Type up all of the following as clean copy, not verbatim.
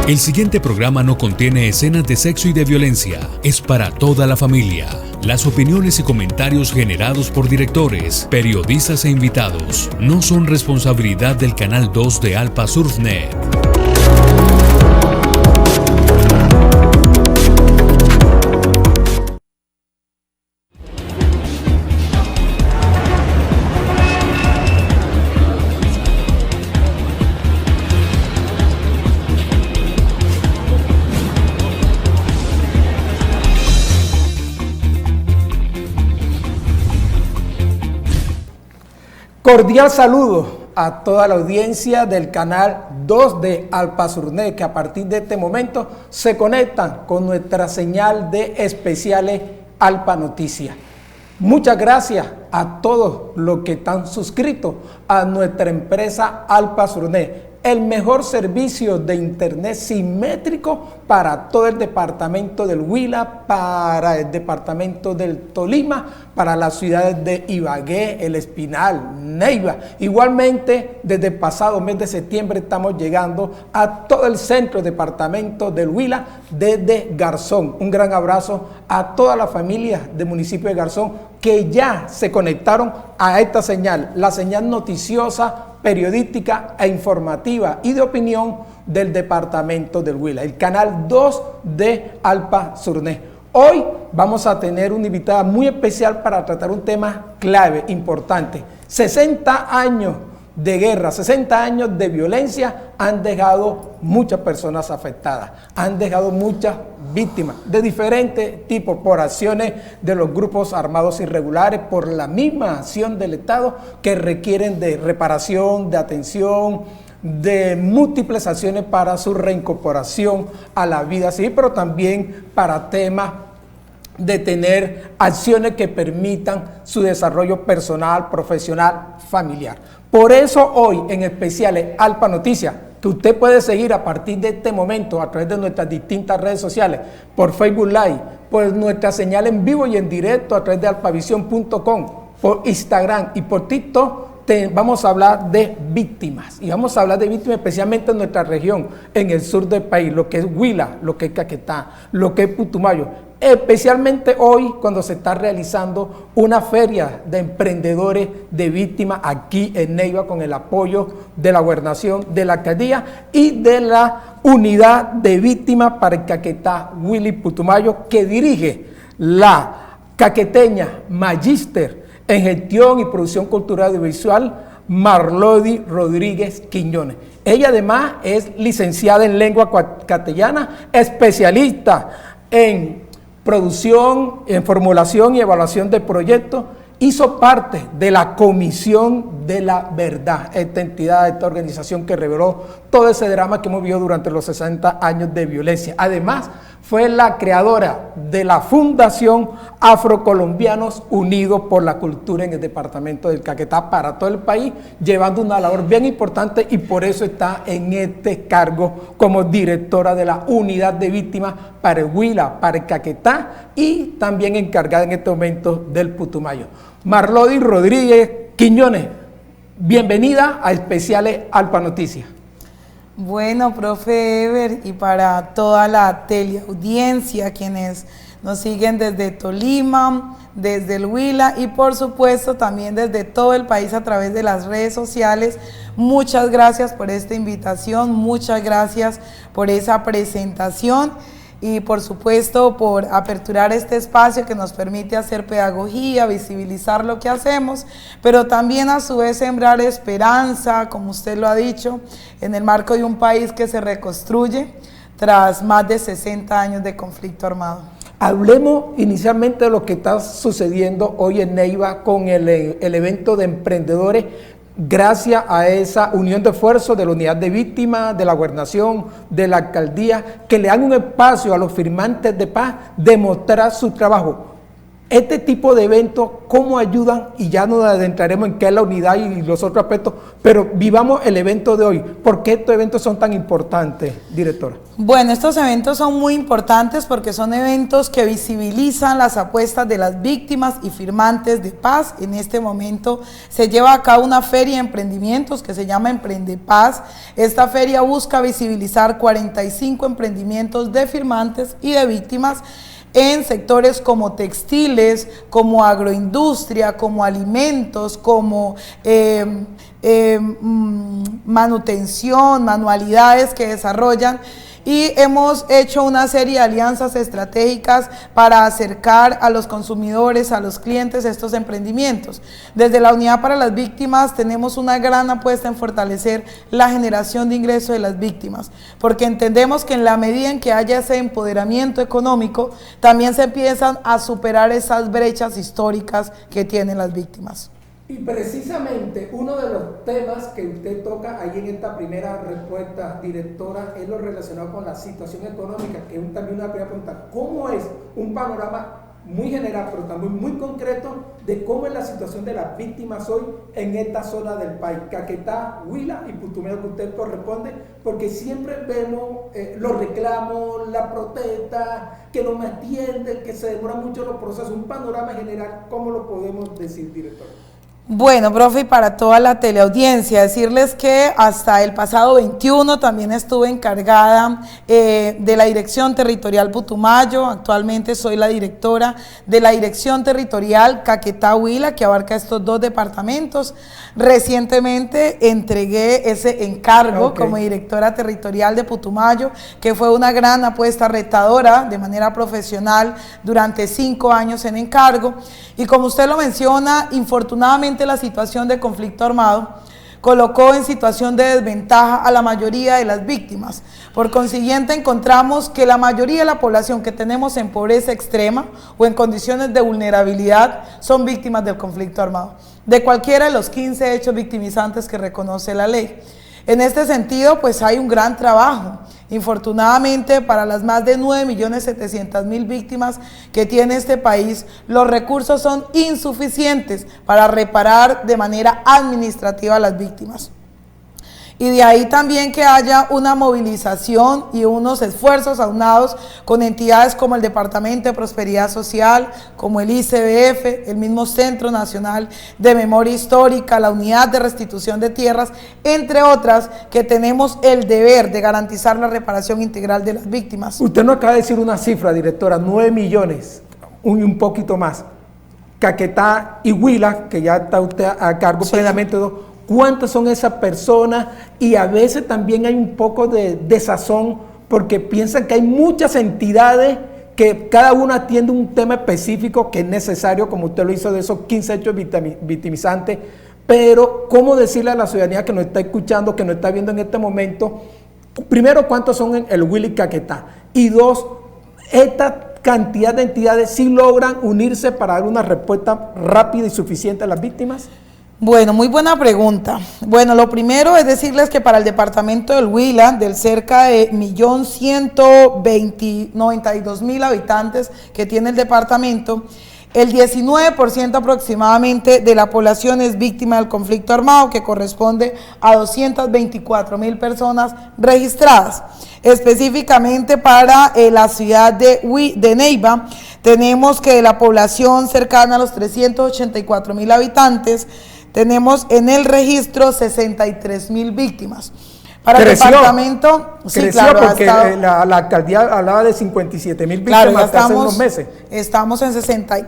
El siguiente programa no contiene escenas de sexo y de violencia. Es para toda la familia. Las opiniones y comentarios generados por directores, periodistas e invitados no son responsabilidad del Canal 2 de Alpa Surfnet. Cordial saludo a toda la audiencia del canal 2 de Alpa Surfnet, que a partir de este momento se conectan con nuestra señal de especiales Alpa Noticias. Muchas gracias a todos los que están suscritos a nuestra empresa Alpa Surfnet, el mejor servicio de internet simétrico para todo el departamento del Huila, para el departamento del Tolima, para las ciudades de Ibagué, El Espinal, Neiva. Igualmente, desde el pasado mes de septiembre estamos llegando a todo el centro departamento del Huila desde Garzón. Un gran abrazo a toda la familia del municipio de Garzón que ya se conectaron a esta señal, la señal noticiosa, periodística e informativa y de opinión del departamento del Huila, el canal 2 de Alpa Surfnet. Hoy vamos a tener una invitada muy especial para tratar un tema clave, importante. 60 años de guerra, 60 años de violencia han dejado muchas personas afectadas, han dejado muchas víctimas de diferentes tipos, por acciones de los grupos armados irregulares, por la misma acción del Estado que requieren de reparación, de atención, de múltiples acciones para su reincorporación a la vida civil, pero también para temas de tener acciones que permitan su desarrollo personal, profesional, familiar. Por eso hoy en especiales Alpa Noticias, que usted puede seguir a partir de este momento a través de nuestras distintas redes sociales, por Facebook Live, por nuestra señal en vivo y en directo a través de alpavision.com, por Instagram y por TikTok, vamos a hablar de víctimas. Y vamos a hablar de víctimas especialmente en nuestra región, en el sur del país, lo que es Huila, lo que es Caquetá, lo que es Putumayo. Especialmente hoy, cuando se está realizando una feria de emprendedores de víctimas aquí en Neiva, con el apoyo de la gobernación, de la alcaldía y de la unidad de víctimas para el Caquetá, Huila y Putumayo, que dirige la caqueteña magíster en gestión y producción cultural audiovisual, Marlody Rodríguez Quiñones. Ella además es licenciada en lengua castellana, especialista en producción, en formulación y evaluación de proyectos. Hizo parte de la Comisión de la Verdad, esta entidad, esta organización que reveló todo ese drama que hemos vivido durante los 60 años de violencia. Además, fue la creadora de la Fundación Afrocolombianos Unidos por la Cultura en el departamento del Caquetá para todo el país, llevando una labor bien importante y por eso está en este cargo como directora de la unidad de víctimas para el Huila, para el Caquetá y también encargada en este momento del Putumayo. Marlody Rodríguez Quiñones, bienvenida a Especiales Alpa Noticias. Bueno, profe Ever, y para toda la teleaudiencia, quienes nos siguen desde Tolima, desde el Huila y por supuesto también desde todo el país a través de las redes sociales, muchas gracias por esta invitación, muchas gracias por esa presentación y por supuesto por aperturar este espacio que nos permite hacer pedagogía, visibilizar lo que hacemos, pero también a su vez sembrar esperanza, como usted lo ha dicho, en el marco de un país que se reconstruye tras más de 60 años de conflicto armado. Hablemos inicialmente de lo que está sucediendo hoy en Neiva con el evento de emprendedores, gracias a esa unión de esfuerzos de la unidad de víctimas, de la gobernación, de la alcaldía, que le dan un espacio a los firmantes de paz de mostrar su trabajo. Este tipo de eventos, ¿cómo ayudan? Y ya nos adentraremos en qué es la unidad y los otros aspectos, pero vivamos el evento de hoy. ¿Por qué estos eventos son tan importantes, directora? Bueno, estos eventos son muy importantes porque son eventos que visibilizan las apuestas de las víctimas y firmantes de paz. En este momento se lleva a cabo una feria de emprendimientos que se llama Emprendepaz. Esta feria busca visibilizar 45 emprendimientos de firmantes y de víctimas en sectores como textiles, como agroindustria, como alimentos, como manutención, manualidades que desarrollan. Y hemos hecho una serie de alianzas estratégicas para acercar a los consumidores, a los clientes, estos emprendimientos. Desde la Unidad para las Víctimas tenemos una gran apuesta en fortalecer la generación de ingresos de las víctimas, porque entendemos que en la medida en que haya ese empoderamiento económico, también se empiezan a superar esas brechas históricas que tienen las víctimas. Y precisamente uno de los temas que usted toca ahí en esta primera respuesta, directora, es lo relacionado con la situación económica, que es también una primera pregunta. ¿Cómo es un panorama muy general, pero también muy concreto, de cómo es la situación de las víctimas hoy en esta zona del país, Caquetá, Huila y Putumayo, que usted corresponde? Porque siempre vemos los reclamos, la protesta, que no me atienden, que se demoran mucho los procesos. Un panorama general, ¿cómo lo podemos decir, director? Bueno, profe, y para toda la teleaudiencia, decirles que hasta el pasado 21 también estuve encargada de la Dirección Territorial Putumayo. Actualmente soy la directora de la Dirección Territorial Caquetá Huila, que abarca estos dos departamentos. Recientemente entregué ese encargo como directora territorial de Putumayo, que fue una gran apuesta retadora de manera profesional durante 5 años en encargo. Y como usted lo menciona, infortunadamente la situación de conflicto armado colocó en situación de desventaja a la mayoría de las víctimas. Por consiguiente, encontramos que la mayoría de la población que tenemos en pobreza extrema o en condiciones de vulnerabilidad son víctimas del conflicto armado, de cualquiera de los 15 hechos victimizantes que reconoce la ley. En este sentido, pues hay un gran trabajo. Infortunadamente, para las más de 9.700.000 víctimas que tiene este país, los recursos son insuficientes para reparar de manera administrativa a las víctimas. Y de ahí también que haya una movilización y unos esfuerzos aunados con entidades como el Departamento de Prosperidad Social, como el ICBF, el mismo Centro Nacional de Memoria Histórica, la Unidad de Restitución de Tierras, entre otras, que tenemos el deber de garantizar la reparación integral de las víctimas. Usted nos acaba de decir una cifra, directora, 9 millones, un poquito más. Caquetá y Huila, que ya está usted a cargo plenamente, ¿cuántas son esas personas? Y a veces también hay un poco de desazón porque piensan que hay muchas entidades que cada una atiende un tema específico que es necesario, como usted lo hizo de esos 15 hechos victimizantes, pero ¿cómo decirle a la ciudadanía que nos está escuchando, que nos está viendo en este momento, primero, cuántos son en el Huila y Caquetá? Y dos, esta cantidad de entidades sí logran unirse para dar una respuesta rápida y suficiente a las víctimas. Bueno, muy buena pregunta. Bueno, lo primero es decirles que para el departamento del Huila, del cerca de 1.192.000 habitantes que tiene el departamento, el 19% aproximadamente de la población es víctima del conflicto armado, que corresponde a 224.000 personas registradas. Específicamente para la ciudad de Neiva, tenemos que de la población cercana a los 384.000 habitantes, tenemos en el registro 63.000 víctimas. Para el departamento, sí, creció, claro, porque la alcaldía hablaba de 57.000 víctimas, claro, hace unos meses. Estamos en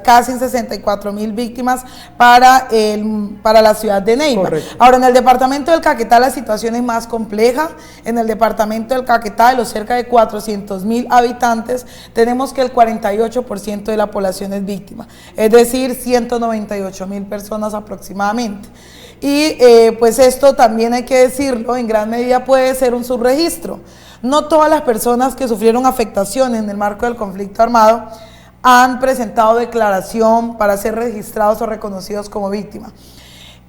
casi en 64.000 víctimas para la ciudad de Neiva. Correcto. Ahora, en el departamento del Caquetá la situación es más compleja. En el departamento del Caquetá, de los cerca de 400.000 habitantes, tenemos que el 48% de la población es víctima, es decir, 198.000 personas aproximadamente. Y pues esto también hay que decirlo, en gran medida puede ser un subregistro. No todas las personas que sufrieron afectaciones en el marco del conflicto armado han presentado declaración para ser registrados o reconocidos como víctimas.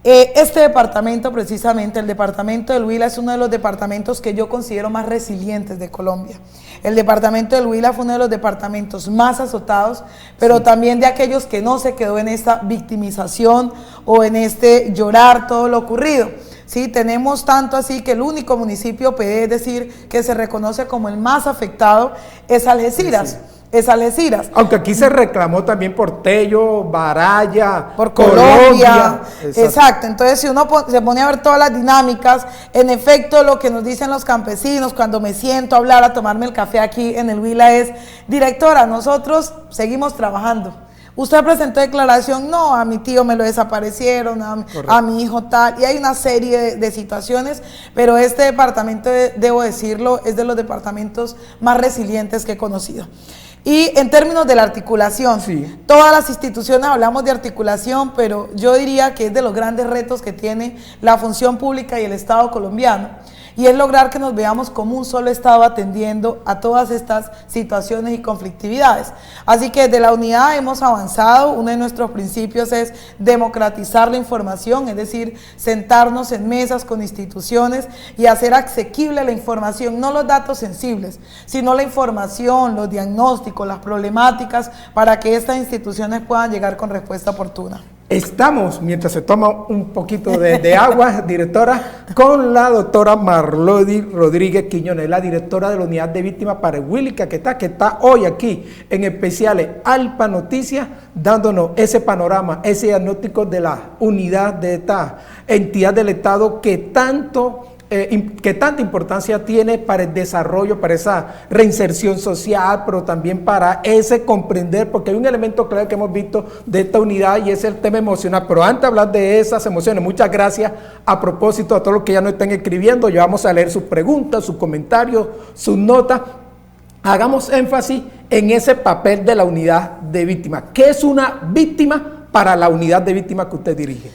Este departamento, precisamente, el departamento del Huila, es uno de los departamentos que yo considero más resilientes de Colombia. El departamento del Huila fue uno de los departamentos más azotados, pero también de aquellos que no se quedó en esta victimización o en este llorar todo lo ocurrido. Sí, tenemos tanto así que el único municipio, es decir, que se reconoce como el más afectado, es Algeciras. Sí. Es Algeciras. Aunque aquí se reclamó también por Tello, Baraya, por Colombia. Exacto. Entonces, si uno se pone a ver todas las dinámicas, en efecto, lo que nos dicen los campesinos cuando me siento a hablar, a tomarme el café aquí en el Huila es: directora, nosotros seguimos trabajando. ¿Usted presentó declaración? No, a mi tío me lo desaparecieron, a mi hijo tal, y hay una serie de situaciones, pero este departamento, debo decirlo, es de los departamentos más resilientes que he conocido. Y en términos de la articulación, sí, todas las instituciones hablamos de articulación, pero yo diría que es de los grandes retos que tiene la función pública y el Estado colombiano, y es lograr que nos veamos como un solo Estado atendiendo a todas estas situaciones y conflictividades. Así que desde la unidad hemos avanzado. Uno de nuestros principios es democratizar la información, es decir, sentarnos en mesas con instituciones y hacer asequible la información, no los datos sensibles, sino la información, los diagnósticos, las problemáticas, para que estas instituciones puedan llegar con respuesta oportuna. Estamos, mientras se toma un poquito de agua, directora, con la doctora Marlody Rodríguez Quiñones, la directora de la Unidad de Víctimas para el Huila, que está hoy aquí en especiales Alpa Noticias, dándonos ese panorama, ese diagnóstico de la unidad de esta entidad del Estado que tanta importancia tiene para el desarrollo, para esa reinserción social, pero también para ese comprender, porque hay un elemento clave que hemos visto de esta unidad y es el tema emocional. Pero antes de hablar de esas emociones, muchas gracias a propósito a todos los que ya nos están escribiendo. Ya vamos a leer sus preguntas, sus comentarios, sus notas. Hagamos énfasis en ese papel de la unidad de víctimas. ¿Qué es una víctima para la unidad de víctimas que usted dirige?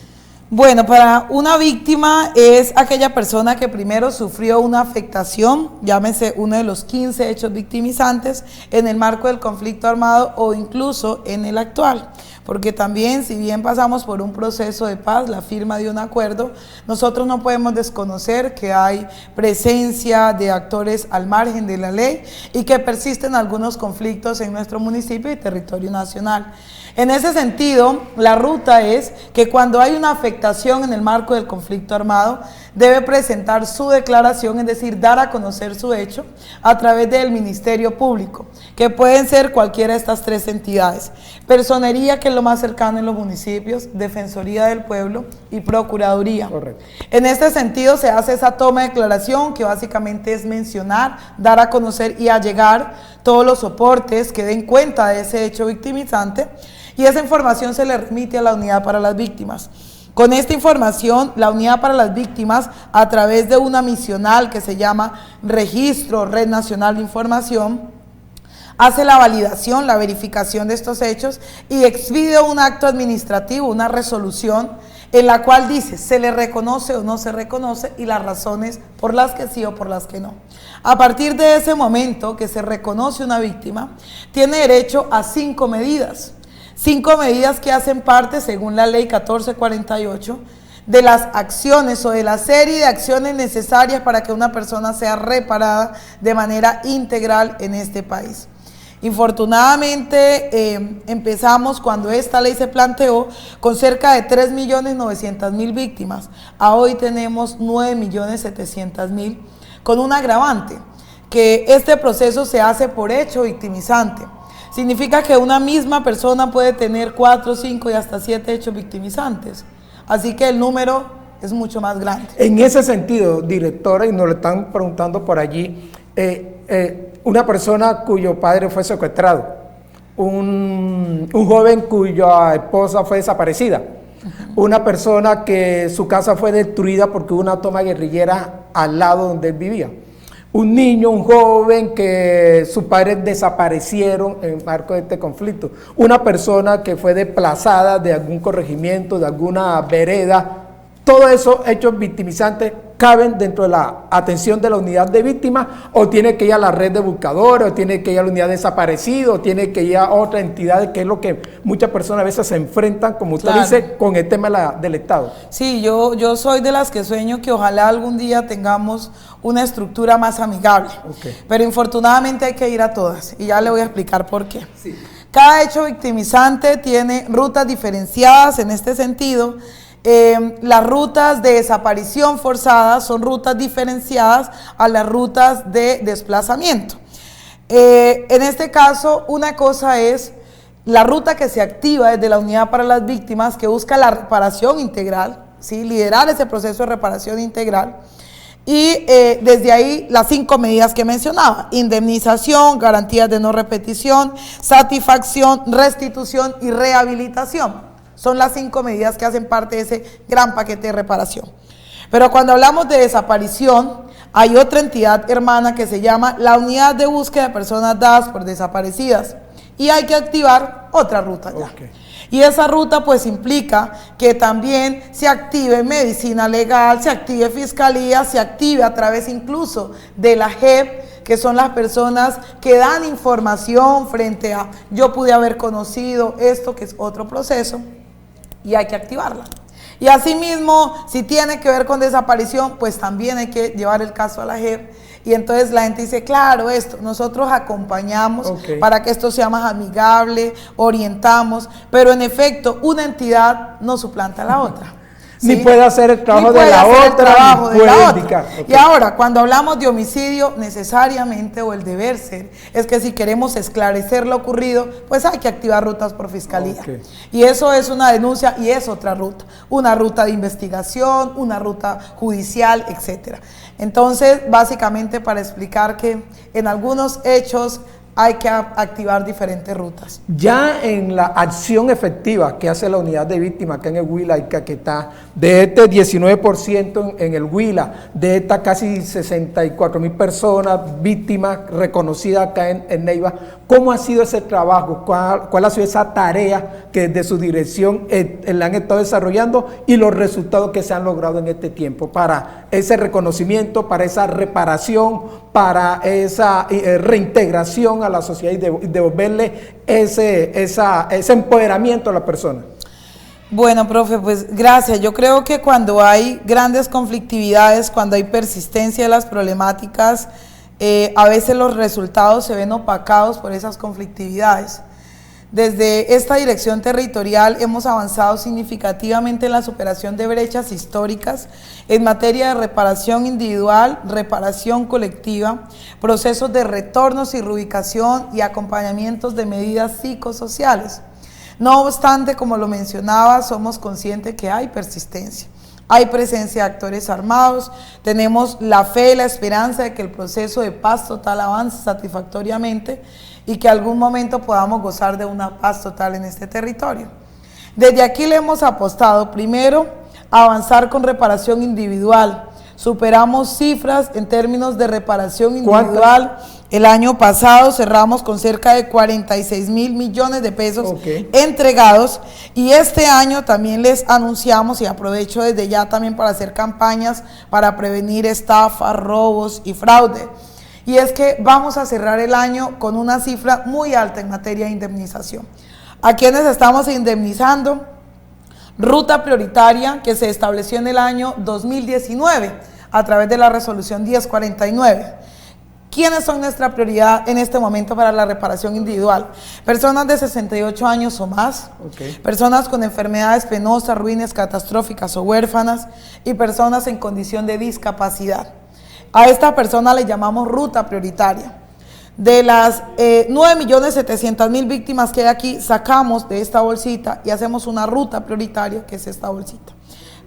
Bueno, para una víctima es aquella persona que primero sufrió una afectación, llámese uno de los 15 hechos victimizantes en el marco del conflicto armado o incluso en el actual. Porque también, si bien pasamos por un proceso de paz, la firma de un acuerdo, nosotros no podemos desconocer que hay presencia de actores al margen de la ley y que persisten algunos conflictos en nuestro municipio y territorio nacional. En ese sentido, la ruta es que cuando hay una afectación en el marco del conflicto armado, debe presentar su declaración, es decir, dar a conocer su hecho a través del Ministerio Público, que pueden ser cualquiera de estas tres entidades: Personería, que es lo más cercano en los municipios, Defensoría del Pueblo y Procuraduría. Correcto. En este sentido se hace esa toma de declaración, que básicamente es mencionar, dar a conocer y allegar todos los soportes que den cuenta de ese hecho victimizante, y esa información se le remite a la Unidad para las Víctimas. Con esta información, la Unidad para las Víctimas, a través de una misional que se llama Registro Red Nacional de Información, hace la validación, la verificación de estos hechos y expide un acto administrativo, una resolución, en la cual dice se le reconoce o no se reconoce y las razones por las que sí o por las que no. A partir de ese momento que se reconoce una víctima, tiene derecho a 5 medidas. 5 medidas que hacen parte, según la ley 1448, de las acciones o de la serie de acciones necesarias para que una persona sea reparada de manera integral en este país. Infortunadamente, empezamos cuando esta ley se planteó con cerca de 3.900.000 víctimas. A hoy tenemos 9.700.000, con un agravante, que este proceso se hace por hecho victimizante. Significa que una misma persona puede tener 4, 5 y hasta 7 hechos victimizantes. Así que el número es mucho más grande. En ese sentido, directora, y nos lo están preguntando por allí, una persona cuyo padre fue secuestrado, un joven cuya esposa fue desaparecida, una persona que su casa fue destruida porque hubo una toma guerrillera al lado donde él vivía, un niño, un joven que sus padres desaparecieron en el marco de este conflicto, una persona que fue desplazada de algún corregimiento, de alguna vereda. Todos esos hechos victimizantes caben dentro de la atención de la unidad de víctimas, o tiene que ir a la red de buscadores, o tiene que ir a la unidad de desaparecidos, o tiene que ir a otras entidades, que es lo que muchas personas a veces se enfrentan, como usted dice, con el tema del Estado. Sí, yo soy de las que sueño que ojalá algún día tengamos una estructura más amigable, pero infortunadamente hay que ir a todas, y ya le voy a explicar por qué. Sí. Cada hecho victimizante tiene rutas diferenciadas en este sentido. Las rutas de desaparición forzada son rutas diferenciadas a las rutas de desplazamiento. En este caso, una cosa es la ruta que se activa desde la Unidad para las Víctimas, que busca la reparación integral, ¿sí? Liderar ese proceso de reparación integral. Y desde ahí las 5 medidas que mencionaba: indemnización, garantías de no repetición, satisfacción, restitución y rehabilitación. Son las 5 medidas que hacen parte de ese gran paquete de reparación. Pero cuando hablamos de desaparición, hay otra entidad hermana que se llama la Unidad de Búsqueda de Personas Dadas por Desaparecidas, y hay que activar otra ruta ya. Y esa ruta pues implica que también se active medicina legal, se active fiscalía, se active a través incluso de la JEP, que son las personas que dan información frente a yo pude haber conocido esto, que es otro proceso, y hay que activarla. Y asimismo, si tiene que ver con desaparición, pues también hay que llevar el caso a la JEP. Y entonces la gente dice, claro, nosotros acompañamos para que esto sea más amigable, orientamos, pero en efecto, una entidad no suplanta a la otra. ¿Sí? Ni puede hacer el trabajo de la otra. Y ahora, cuando hablamos de homicidio, necesariamente, o el deber ser, es que si queremos esclarecer lo ocurrido, pues hay que activar rutas por fiscalía. Y eso es una denuncia y es otra ruta. Una ruta de investigación, una ruta judicial, etcétera. Entonces, básicamente para explicar que en algunos hechos hay que activar diferentes rutas. Ya en la acción efectiva que hace la unidad de víctimas acá en el Huila y Caquetá, de este 19% en el Huila, de estas casi 64,000 personas víctimas reconocidas acá en Neiva, ¿cómo ha sido ese trabajo? ¿Cuál ha sido esa tarea que desde su dirección la han estado desarrollando y los resultados que se han logrado en este tiempo para ese reconocimiento, para esa reparación, para esa reintegración a la sociedad y devolverle ese empoderamiento a la persona? Bueno, profe, pues gracias. Yo creo que cuando hay grandes conflictividades, cuando hay persistencia de las problemáticas, a veces los resultados se ven opacados por esas conflictividades. Desde esta dirección territorial hemos avanzado significativamente en la superación de brechas históricas en materia de reparación individual, reparación colectiva, procesos de retornos y reubicación y acompañamientos de medidas psicosociales. No obstante, como lo mencionaba, somos conscientes que hay persistencia. Hay presencia de actores armados, tenemos la fe y la esperanza de que el proceso de paz total avance satisfactoriamente y que algún momento podamos gozar de una paz total en este territorio. Desde aquí le hemos apostado primero a avanzar con reparación individual. Superamos cifras en términos de reparación individual. ¿Cuántas? El año pasado cerramos con cerca de 46,000 millones de pesos entregados, y este año también les anunciamos, y aprovecho desde ya también para hacer campañas para prevenir estafas, robos y fraude. Y es que vamos a cerrar el año con una cifra muy alta en materia de indemnización. ¿A quiénes estamos indemnizando? Ruta prioritaria que se estableció en el año 2019 a través de la resolución 1049. ¿Quiénes son nuestra prioridad en este momento para la reparación individual? Personas de 68 años o más, personas con enfermedades penosas, ruines, catastróficas o huérfanas, y personas en condición de discapacidad. A esta persona le llamamos ruta prioritaria. De las 9.700.000 víctimas que hay aquí, sacamos de esta bolsita y hacemos una ruta prioritaria, que es esta bolsita.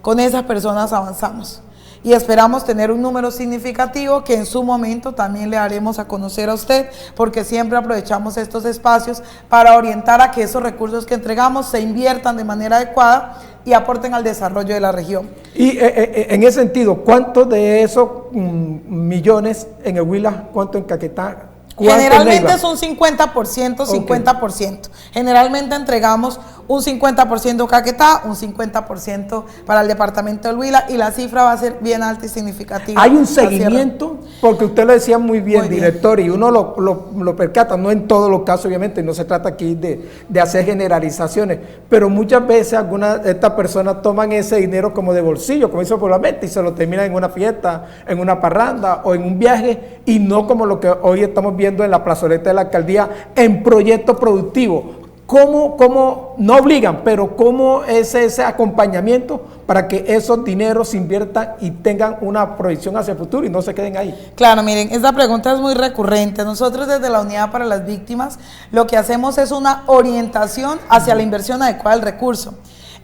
Con esas personas avanzamos y esperamos tener un número significativo que en su momento también le haremos a conocer a usted, porque siempre aprovechamos estos espacios para orientar a que esos recursos que entregamos se inviertan de manera adecuada y aporten al desarrollo de la región. Y en ese sentido, ¿cuántos de esos millones en el Huila, cuánto en Caquetá? Generalmente son 50%, 50%. Generalmente entregamos un 50% Caquetá, un 50% para el departamento del Huila, y la cifra va a ser bien alta y significativa. Hay un seguimiento, porque usted lo decía muy bien, director, y uno lo percata, no en todos los casos obviamente, no se trata aquí de hacer generalizaciones, pero muchas veces algunas de estas personas toman ese dinero como de bolsillo, como dice popularmente, y se lo terminan en una fiesta, en una parranda o en un viaje, y no como lo que hoy estamos viendo en la plazoleta de la alcaldía, en proyectos productivos. ¿Cómo no obligan, pero cómo es ese acompañamiento para que esos dineros se inviertan y tengan una proyección hacia el futuro y no se queden ahí? Claro, miren, esta pregunta es muy recurrente. Nosotros desde la Unidad para las Víctimas lo que hacemos es una orientación hacia la inversión adecuada del recurso.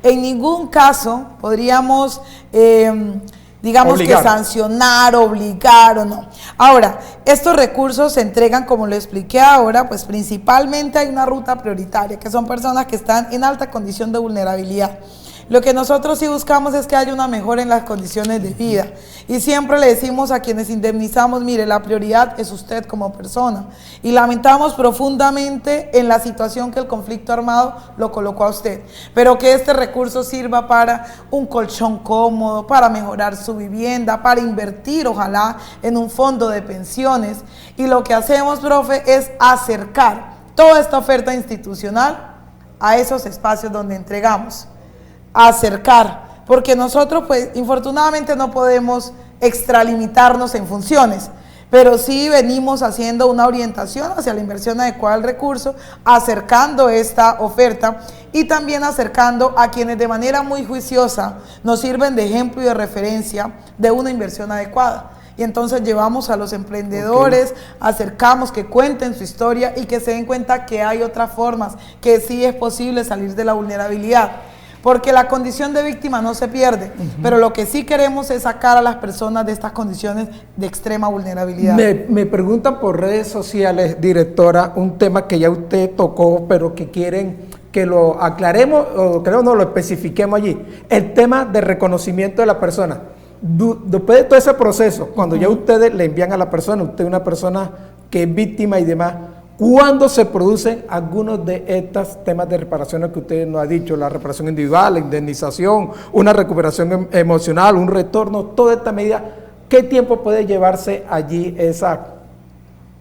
En ningún caso podríamos digamos obligar, que sancionar, obligar o no. Ahora, estos recursos se entregan, como lo expliqué ahora, pues principalmente hay una ruta prioritaria, que son personas que están en alta condición de vulnerabilidad. Lo que nosotros sí buscamos es que haya una mejora en las condiciones de vida. Y siempre le decimos a quienes indemnizamos, mire, la prioridad es usted como persona. Y lamentamos profundamente en la situación que el conflicto armado lo colocó a usted. Pero que este recurso sirva para un colchón cómodo, para mejorar su vivienda, para invertir, ojalá, en un fondo de pensiones. Y lo que hacemos, profe, es acercar toda esta oferta institucional a esos espacios donde entregamos. Acercar, porque nosotros pues infortunadamente no podemos extralimitarnos en funciones, pero sí venimos haciendo una orientación hacia la inversión adecuada del recurso, acercando esta oferta y también acercando a quienes de manera muy juiciosa nos sirven de ejemplo y de referencia de una inversión adecuada. Y entonces llevamos a los emprendedores, acercamos que cuenten su historia y que se den cuenta que hay otras formas, que sí es posible salir de la vulnerabilidad. Porque la condición de víctima no se pierde, pero lo que sí queremos es sacar a las personas de estas condiciones de extrema vulnerabilidad. Me preguntan por redes sociales, directora, un tema que ya usted tocó, pero que quieren que lo aclaremos o creo no lo especifiquemos allí. El tema de reconocimiento de la persona. Después de todo ese proceso, cuando ya ustedes le envían a la persona, usted es una persona que es víctima y demás, ¿cuándo se producen algunos de estos temas de reparaciones que usted nos ha dicho? La reparación individual, la indemnización, una recuperación emocional, un retorno, toda esta medida. ¿Qué tiempo puede llevarse allí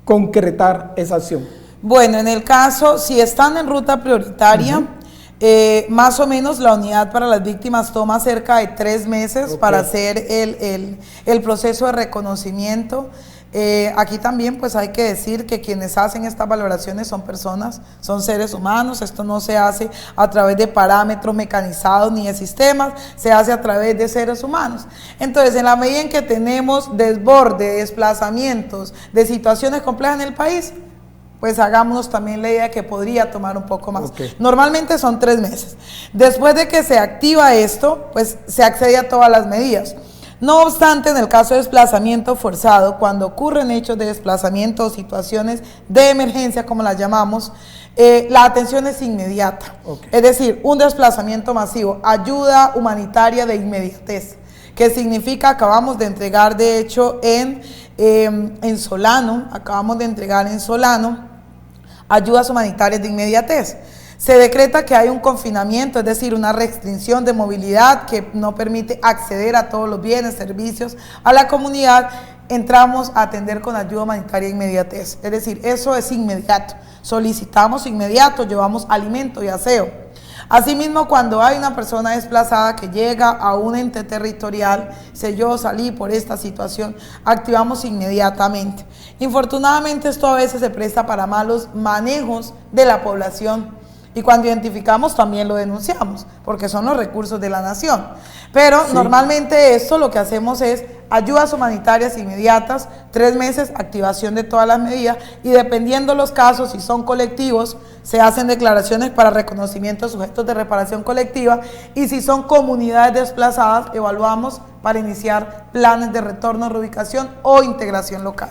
concretar esa acción? Bueno, en el caso, si están en ruta prioritaria, más o menos la Unidad para las Víctimas toma cerca de 3 meses para hacer el proceso de reconocimiento. Aquí también pues hay que decir que quienes hacen estas valoraciones son personas, son seres humanos. Esto no se hace a través de parámetros mecanizados ni de sistemas, se hace a través de seres humanos. Entonces, en la medida en que tenemos desborde, desplazamientos, de situaciones complejas en el país, pues hagámonos también la idea que podría tomar un poco más. Normalmente son 3 meses. Después de que se activa esto, pues se accede a todas las medidas. No obstante, en el caso de desplazamiento forzado, cuando ocurren hechos de desplazamiento o situaciones de emergencia, como las llamamos, la atención es inmediata. Es decir, un desplazamiento masivo, ayuda humanitaria de inmediatez, que significa, acabamos de entregar de hecho en Solano, ayudas humanitarias de inmediatez. Se decreta que hay un confinamiento, es decir, una restricción de movilidad que no permite acceder a todos los bienes, servicios a la comunidad. Entramos a atender con ayuda humanitaria de inmediatez, es decir, eso es inmediato. Solicitamos inmediato, llevamos alimento y aseo. Asimismo, cuando hay una persona desplazada que llega a un ente territorial, yo salí por esta situación, activamos inmediatamente. Infortunadamente, esto a veces se presta para malos manejos de la población. Y cuando identificamos también lo denunciamos, porque son los recursos de la nación. Pero normalmente esto lo que hacemos es ayudas humanitarias inmediatas, 3 meses, activación de todas las medidas, y dependiendo los casos, si son colectivos, se hacen declaraciones para reconocimiento de sujetos de reparación colectiva, y si son comunidades desplazadas, evaluamos para iniciar planes de retorno, reubicación o integración local.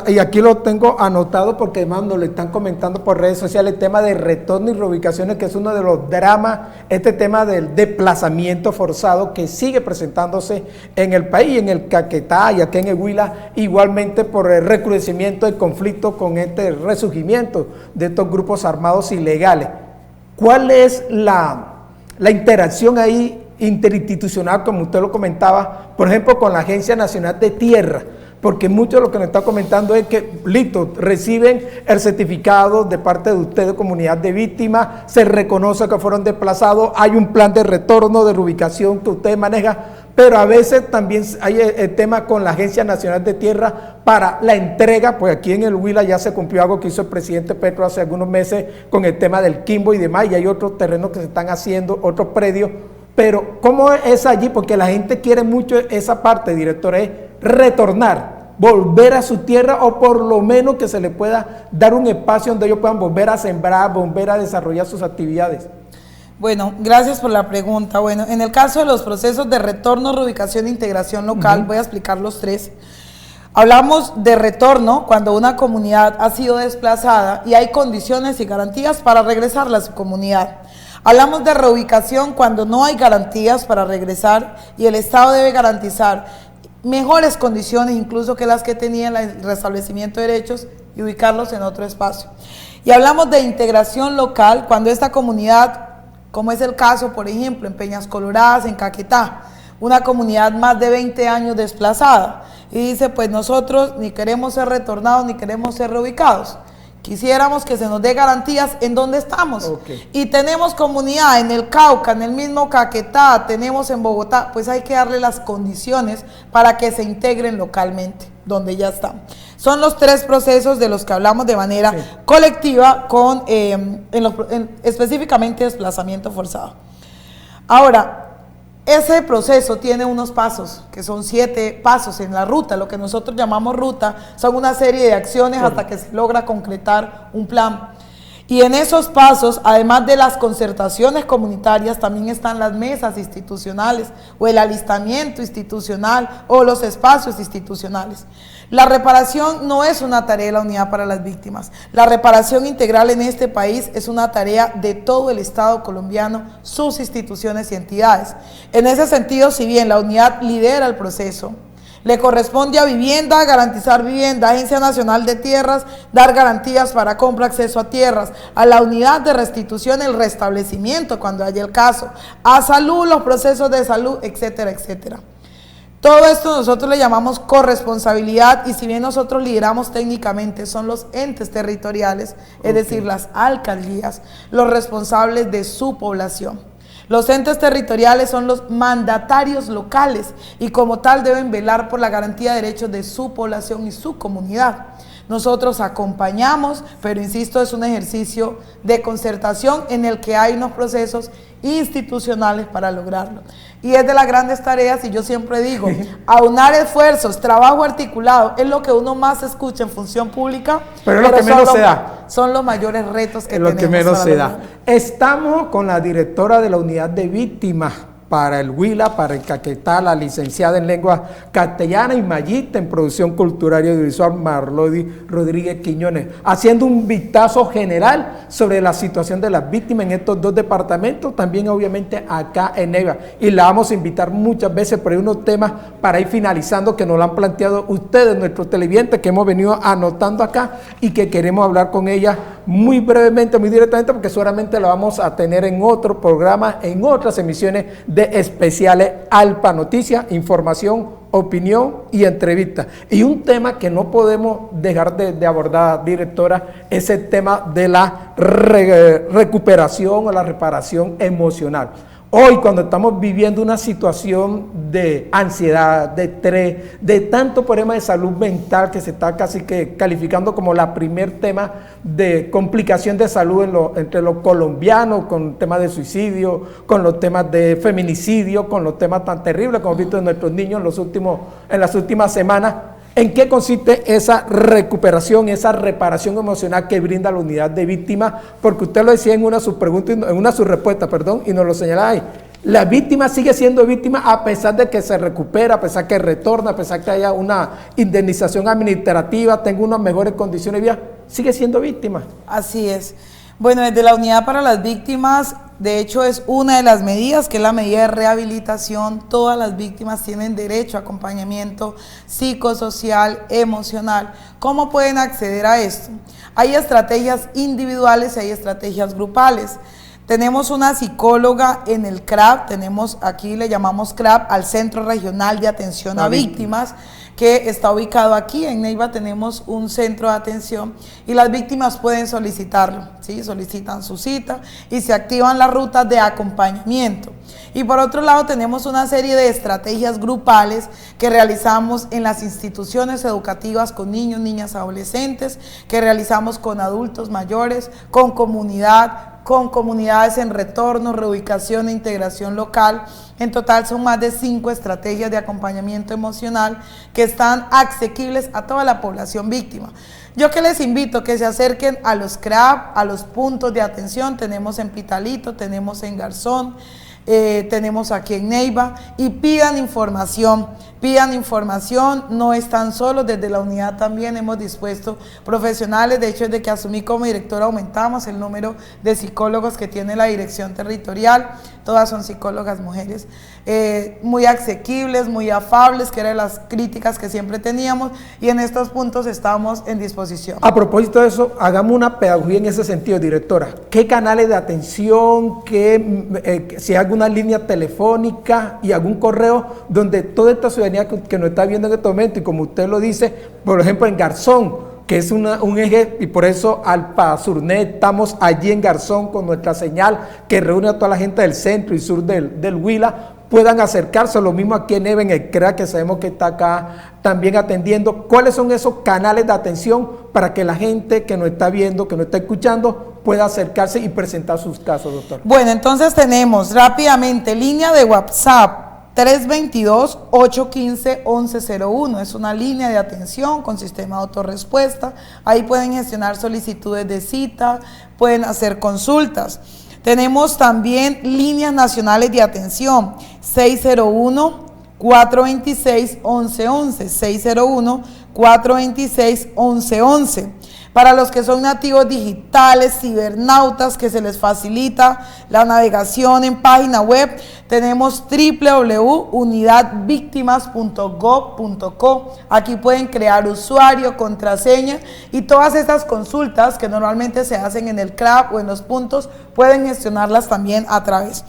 Y aquí lo tengo anotado porque además nos lo están comentando por redes sociales, el tema de retorno y reubicaciones, que es uno de los dramas, este tema del desplazamiento forzado que sigue presentándose en el país, en el Caquetá y aquí en el Huila, igualmente por el recrudecimiento del conflicto con este resurgimiento de estos grupos armados ilegales. ¿Cuál es la interacción ahí interinstitucional, como usted lo comentaba, por ejemplo, con la Agencia Nacional de Tierra? Porque mucho de lo que nos está comentando es que, listo, reciben el certificado de parte de ustedes, comunidad de víctimas, se reconoce que fueron desplazados, hay un plan de retorno, de reubicación que ustedes manejan, pero a veces también hay el tema con la Agencia Nacional de Tierra para la entrega, pues aquí en el Huila ya se cumplió algo que hizo el presidente Petro hace algunos meses con el tema del Quimbo y demás, y hay otros terrenos que se están haciendo, otros predios, pero ¿cómo es allí? Porque la gente quiere mucho esa parte, director, es retornar, volver a su tierra, o por lo menos que se le pueda dar un espacio donde ellos puedan volver a sembrar, volver a desarrollar sus actividades. Bueno, gracias por la pregunta. Bueno, en el caso de los procesos de retorno, reubicación e integración local, voy a explicar los tres. Hablamos de retorno cuando una comunidad ha sido desplazada y hay condiciones y garantías para regresarla a su comunidad. Hablamos de reubicación cuando no hay garantías para regresar y el Estado debe garantizar mejores condiciones incluso que las que tenía el restablecimiento de derechos y ubicarlos en otro espacio. Y hablamos de integración local cuando esta comunidad, como es el caso, por ejemplo, en Peñas Coloradas, en Caquetá, una comunidad más de 20 años desplazada, y dice, pues nosotros ni queremos ser retornados ni queremos ser reubicados. Quisiéramos que se nos dé garantías en donde estamos. Y tenemos comunidad en el Cauca, en el mismo Caquetá, tenemos en Bogotá, pues hay que darle las condiciones para que se integren localmente, donde ya están. Son los tres procesos de los que hablamos de manera colectiva, con específicamente desplazamiento forzado. Ahora, ese proceso tiene unos pasos, que son 7 pasos en la ruta. Lo que nosotros llamamos ruta son una serie de acciones hasta que se logra concretar un plan. Y en esos pasos, además de las concertaciones comunitarias, también están las mesas institucionales o el alistamiento institucional o los espacios institucionales. La reparación no es una tarea de la Unidad para las Víctimas. La reparación integral en este país es una tarea de todo el Estado colombiano, sus instituciones y entidades. En ese sentido, si bien la unidad lidera el proceso, le corresponde a Vivienda garantizar vivienda, Agencia Nacional de Tierras dar garantías para compra, acceso a tierras, a la unidad de restitución el restablecimiento cuando haya el caso, a salud los procesos de salud, etcétera, etcétera. Todo esto nosotros le llamamos corresponsabilidad, y si bien nosotros lideramos técnicamente, son los entes territoriales, es decir, las alcaldías, los responsables de su población. Los entes territoriales son los mandatarios locales y como tal deben velar por la garantía de derechos de su población y su comunidad. Nosotros acompañamos, pero insisto, es un ejercicio de concertación en el que hay unos procesos institucionales para lograrlo. Y es de las grandes tareas, y yo siempre digo, aunar esfuerzos, trabajo articulado, es lo que uno más escucha en función pública, pero es lo que menos se da. Son los mayores retos que tenemos. Es lo que menos se da. Estamos con la directora de la Unidad de Víctimas para el Huila, para el Caquetá, la licenciada en lengua castellana y magíster en producción cultural y audiovisual, Marlody Rodríguez Quiñones, haciendo un vistazo general sobre la situación de las víctimas en estos 2 departamentos, también obviamente acá en Neiva, y la vamos a invitar muchas veces por ahí unos temas para ir finalizando que nos lo han planteado ustedes, nuestros televidentes, que hemos venido anotando acá y que queremos hablar con ella muy brevemente, muy directamente, porque seguramente la vamos a tener en otro programa, en otras emisiones de especiales Alpa Noticias, información, opinión y entrevista. Y un tema que no podemos dejar de abordar, directora, es el tema de la recuperación o la reparación emocional. Hoy, cuando estamos viviendo una situación de ansiedad, de estrés, de tanto problema de salud mental que se está casi que calificando como la primer tema de complicación de salud entre los colombianos, con temas de suicidio, con los temas de feminicidio, con los temas tan terribles que hemos visto en nuestros niños en las últimas semanas. ¿En qué consiste esa recuperación, esa reparación emocional que brinda la unidad de víctimas? Porque usted lo decía en una de sus preguntas, en una de sus respuestas, perdón, y nos lo señala ahí. La víctima sigue siendo víctima a pesar de que se recupera, a pesar que retorna, a pesar que haya una indemnización administrativa, tenga unas mejores condiciones de vida, sigue siendo víctima. Así es. Bueno, desde la Unidad para las Víctimas, de hecho es una de las medidas, que es la medida de rehabilitación. Todas las víctimas tienen derecho a acompañamiento psicosocial, emocional. ¿Cómo pueden acceder a esto? Hay estrategias individuales y hay estrategias grupales. Tenemos una psicóloga en el CRAP, tenemos aquí le llamamos CRAP al Centro Regional de Atención a Víctimas, que está ubicado aquí en Neiva. Tenemos un centro de atención y las víctimas pueden solicitarlo, ¿sí? Solicitan su cita y se activan las rutas de acompañamiento. Y por otro lado tenemos una serie de estrategias grupales que realizamos en las instituciones educativas con niños, niñas, adolescentes, que realizamos con adultos mayores, con comunidad, con comunidades en retorno, reubicación e integración local. En total son más de 5 estrategias de acompañamiento emocional que están asequibles a toda la población víctima. Yo que les invito que se acerquen a los CRAP, a los puntos de atención. Tenemos en Pitalito, tenemos en Garzón, tenemos aquí en Neiva, y pidan información, no están solos. Desde la unidad también hemos dispuesto profesionales. De hecho, desde que asumí como directora aumentamos el número de psicólogos que tiene la dirección territorial. Todas son psicólogas mujeres, muy asequibles, muy afables, que eran las críticas que siempre teníamos, y en estos puntos estamos en disposición. A propósito de eso, hagamos una pedagogía en ese sentido, directora. ¿Qué canales de atención, si hay alguna línea telefónica y algún correo donde toda esta ciudadanía que nos está viendo en este momento, y como usted lo dice, por ejemplo en Garzón, que es un eje, y por eso Alpa Surnet, estamos allí en Garzón con nuestra señal que reúne a toda la gente del centro y sur del Huila, puedan acercarse. Lo mismo aquí en Neiva, en el CRA, que sabemos que está acá también atendiendo. ¿Cuáles son esos canales de atención para que la gente que nos está viendo, que nos está escuchando, pueda acercarse y presentar sus casos, doctor? Bueno, entonces tenemos rápidamente línea de WhatsApp 322-815-1101, es una línea de atención con sistema de autorrespuesta. Ahí pueden gestionar solicitudes de cita, pueden hacer consultas. Tenemos también líneas nacionales de atención 601-426-1111, 601-426-1111. Para los que son nativos digitales, cibernautas, que se les facilita la navegación en página web, tenemos www.unidadvictimas.gov.co. Aquí pueden crear usuario, contraseña, y todas estas consultas que normalmente se hacen en el CRAP o en los puntos, pueden gestionarlas también a través.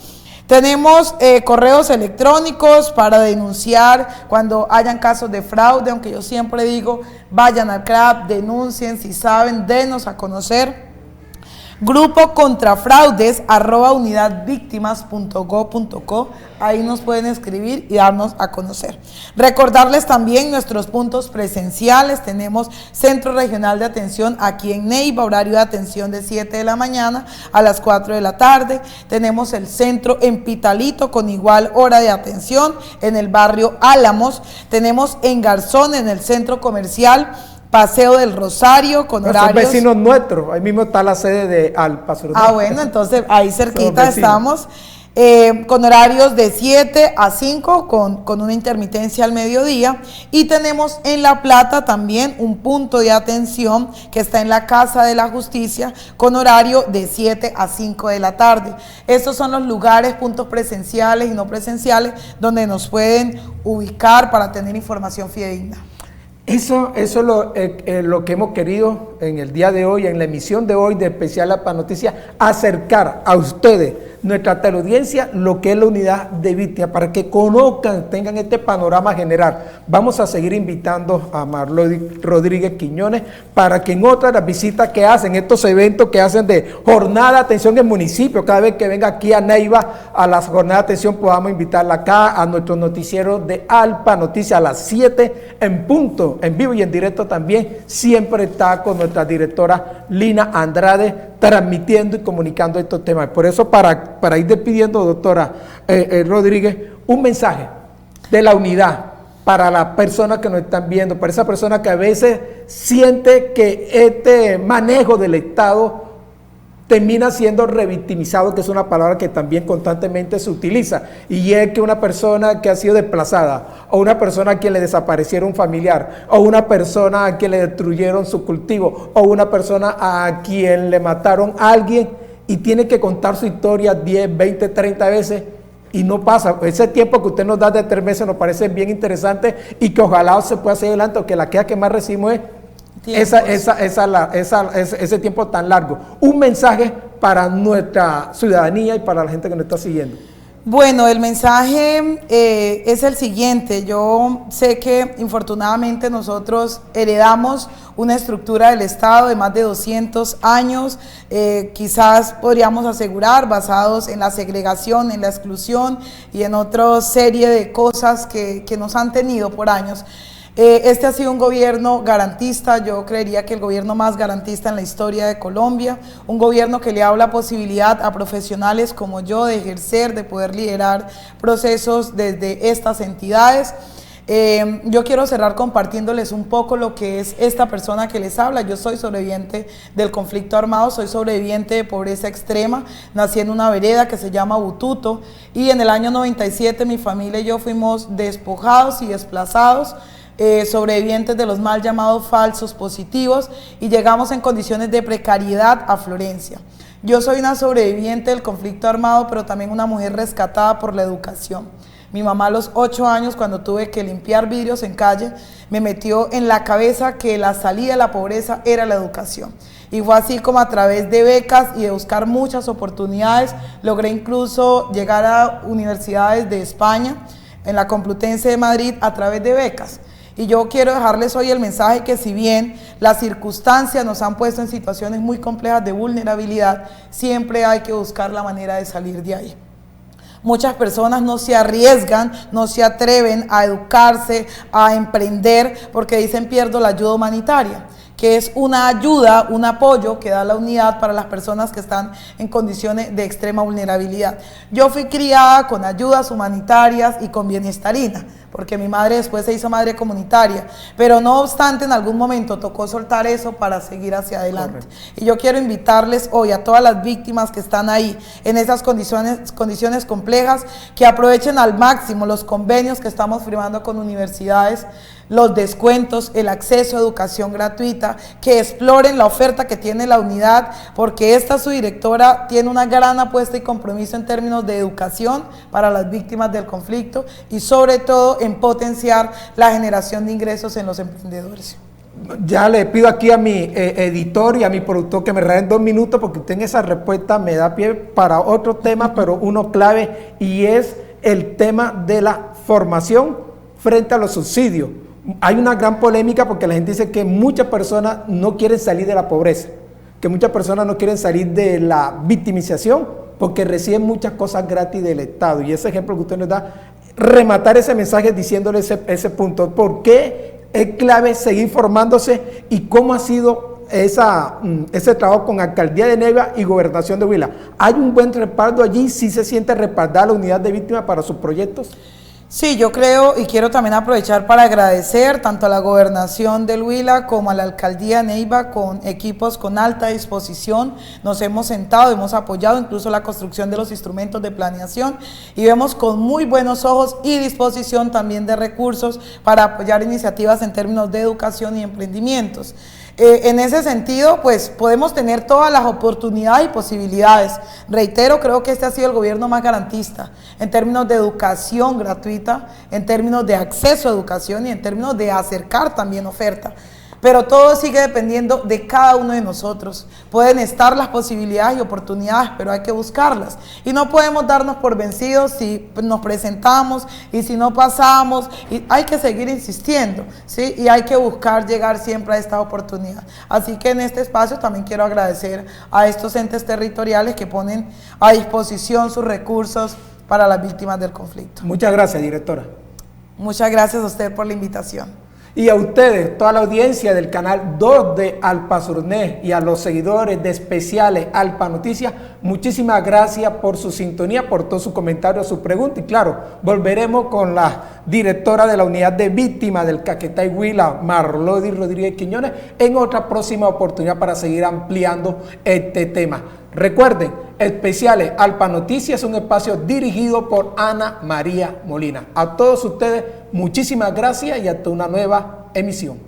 Tenemos correos electrónicos para denunciar cuando hayan casos de fraude, aunque yo siempre digo, vayan al CRAP, denuncien, si saben, denos a conocer. Grupo contra fraudes @unidadvictimas.go.co, ahí nos pueden escribir y darnos a conocer. Recordarles también nuestros puntos presenciales. Tenemos Centro Regional de Atención aquí en Neiva, horario de atención de 7 de la mañana a las 4 de la tarde. Tenemos el centro en Pitalito con igual hora de atención en el barrio Álamos. Tenemos en Garzón, en el centro comercial Paseo del Rosario, con horarios. Son vecinos nuestros, ahí mismo está la sede de Alpa Surnet. Ah, bueno, entonces ahí cerquita estamos, con horarios de 7 a 5, con una intermitencia al mediodía. Y tenemos en La Plata también un punto de atención que está en la Casa de la Justicia, con horario de 7 a 5 de la tarde. Estos son los lugares, puntos presenciales y no presenciales, donde nos pueden ubicar para tener información fidedigna. Eso es lo que hemos querido en el día de hoy, en la emisión de hoy de Especial Alpa Noticias, acercar a ustedes, nuestra teleaudiencia, lo que es la unidad de víctimas, para que conozcan, tengan este panorama general. Vamos a seguir invitando a Marlody Rodríguez Quiñones para que en otras las visitas que hacen, estos eventos que hacen de jornada de atención en el municipio, cada vez que venga aquí a Neiva a las jornadas de atención, podamos invitarla acá a nuestro noticiero de Alpa Noticias a las 7 en punto, en vivo y en directo también. Siempre está con nuestra directora Lina Andrade transmitiendo y comunicando estos temas. Por eso, para ir despidiendo, doctora Rodríguez, un mensaje de la unidad para las personas que nos están viendo, para esa persona que a veces siente que este manejo del Estado termina siendo revictimizado, que es una palabra que también constantemente se utiliza, y es que una persona que ha sido desplazada, o una persona a quien le desaparecieron un familiar, o una persona a quien le destruyeron su cultivo, o una persona a quien le mataron a alguien, y tiene que contar su historia 10, 20, 30 veces, y no pasa. Ese tiempo que usted nos da de 3 meses nos parece bien interesante, y que ojalá se pueda seguir adelante, porque la queja que más recibimos es ese tiempo tan largo. Un mensaje para nuestra ciudadanía y para la gente que nos está siguiendo? Bueno, el mensaje es el siguiente. Yo sé que infortunadamente nosotros heredamos una estructura del Estado de más de 200 años, quizás podríamos asegurar, basados en la segregación, en la exclusión y en otra serie de cosas que nos han tenido por años. Este ha sido un gobierno garantista, yo creería que el gobierno más garantista en la historia de Colombia, un gobierno que le da la posibilidad a profesionales como yo de ejercer, de poder liderar procesos desde estas entidades. Yo quiero cerrar compartiéndoles un poco lo que es esta persona que les habla. Yo soy sobreviviente del conflicto armado, soy sobreviviente de pobreza extrema, nací en una vereda que se llama Bututo y en el año 97 mi familia y yo fuimos despojados y desplazados, sobrevivientes de los mal llamados falsos positivos, y llegamos en condiciones de precariedad a Florencia. Yo soy una sobreviviente del conflicto armado, pero también una mujer rescatada por la educación. Mi mamá a los 8 años, cuando tuve que limpiar vidrios en calle, me metió en la cabeza que la salida de la pobreza era la educación. Y fue así como a través de becas y de buscar muchas oportunidades, logré incluso llegar a universidades de España, en la Complutense de Madrid, a través de becas. Y yo quiero dejarles hoy el mensaje que si bien las circunstancias nos han puesto en situaciones muy complejas de vulnerabilidad, siempre hay que buscar la manera de salir de ahí. Muchas personas no se arriesgan, no se atreven a educarse, a emprender, porque dicen pierdo la ayuda humanitaria, que es una ayuda, un apoyo que da la unidad para las personas que están en condiciones de extrema vulnerabilidad. Yo fui criada con ayudas humanitarias y con bienestarina, porque mi madre después se hizo madre comunitaria, pero no obstante en algún momento tocó soltar eso para seguir hacia adelante. Correcto. Y yo quiero invitarles hoy a todas las víctimas que están ahí en esas condiciones complejas, que aprovechen al máximo los convenios que estamos firmando con universidades, los descuentos, el acceso a educación gratuita, que exploren la oferta que tiene la unidad, porque esta su directora tiene una gran apuesta y compromiso en términos de educación para las víctimas del conflicto y sobre todo en potenciar la generación de ingresos en los emprendedores. Ya le pido aquí a mi editor y a mi productor que me regalen 2 minutos, porque usted en esa respuesta me da pie para otro tema, pero uno clave, y es el tema de la formación frente a los subsidios. Hay una gran polémica porque la gente dice que muchas personas no quieren salir de la pobreza, que muchas personas no quieren salir de la victimización porque reciben muchas cosas gratis del Estado. Y ese ejemplo que usted nos da, rematar ese mensaje diciéndole ese punto. ¿Por qué es clave seguir formándose y cómo ha sido ese trabajo con Alcaldía de Neiva y Gobernación de Huila? ¿Hay un buen respaldo allí? ¿Sí se siente respaldada la unidad de víctimas para sus proyectos? Sí, yo creo y quiero también aprovechar para agradecer tanto a la Gobernación del Huila como a la Alcaldía Neiva, con equipos con alta disposición. Nos hemos sentado, hemos apoyado incluso la construcción de los instrumentos de planeación y vemos con muy buenos ojos y disposición también de recursos para apoyar iniciativas en términos de educación y emprendimientos. En ese sentido, pues podemos tener todas las oportunidades y posibilidades. Reitero, creo que este ha sido el gobierno más garantista en términos de educación gratuita, en términos de acceso a educación y en términos de acercar también oferta. Pero todo sigue dependiendo de cada uno de nosotros. Pueden estar las posibilidades y oportunidades, pero hay que buscarlas. Y no podemos darnos por vencidos si nos presentamos y si no pasamos. Y hay que seguir insistiendo, ¿sí? Y hay que buscar llegar siempre a esta oportunidad. Así que en este espacio también quiero agradecer a estos entes territoriales que ponen a disposición sus recursos para las víctimas del conflicto. Muchas gracias, directora. Muchas gracias a usted por la invitación. Y a ustedes, toda la audiencia del canal 2 de Alpa Surné y a los seguidores de especiales Alpa Noticias, muchísimas gracias por su sintonía, por todos sus comentarios, sus preguntas. Y claro, volveremos con la directora de la unidad de víctimas del Caquetá y Huila, Marlody Rodríguez Quiñones, en otra próxima oportunidad para seguir ampliando este tema. Recuerden, especiales Alpa Noticias es un espacio dirigido por Ana María Molina. A todos ustedes, muchísimas gracias y hasta una nueva emisión.